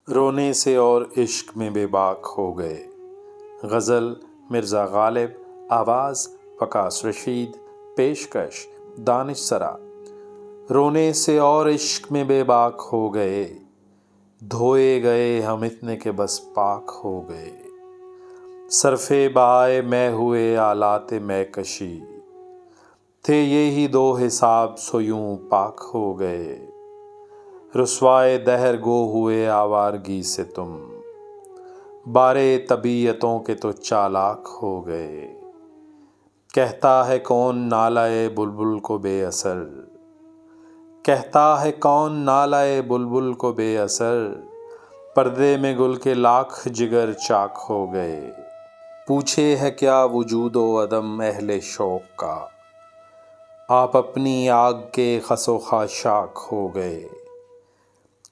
رونے سے اور عشق میں بے باک ہو گئے۔ غزل مرزا غالب، آواز وقاص رشید، پیشکش دانش سرا۔ رونے سے اور عشق میں بے باک ہو گئے، دھوئے گئے ہم اتنے کہ بس پاک ہو گئے۔ صرف بہائے میں ہوئے آلات میں کشی، تھے یہی دو حساب سو یوں پاک ہو گئے۔ رسوائے دہر گو ہوئے آوارگی سے تم، بارے طبیعتوں کے تو چالاک ہو گئے۔ کہتا ہے کون نالۂ بلبل کو بے اثر، کہتا ہے کون نالۂ بلبل کو بے اثر، پردے میں گل کے لاکھ جگر چاک ہو گئے۔ پوچھے ہے کیا وجود و عدم اہل شوق کا، آپ اپنی آگ کے خس و خاشاک ہو گئے۔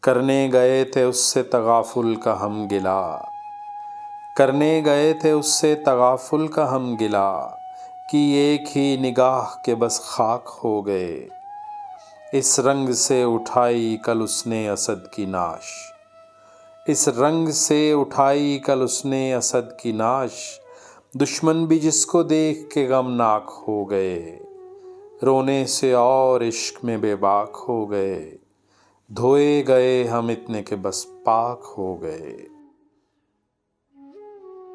کرنے گئے تھے اس سے تغافل کا ہم گلہ، کرنے گئے تھے اس سے تغافل کا ہم گلہ، کی ایک ہی نگاہ کے بس خاک ہو گئے۔ اس رنگ سے اٹھائی کل اس نے اسد کی ناش، اس رنگ سے اٹھائی کل اس نے اسد کی ناش، دشمن بھی جس کو دیکھ کے غمناک ہو گئے۔ رونے سے اور عشق میں بے باک ہو گئے، دھوئے گئے ہم اتنے کہ بس پاک ہو گئے۔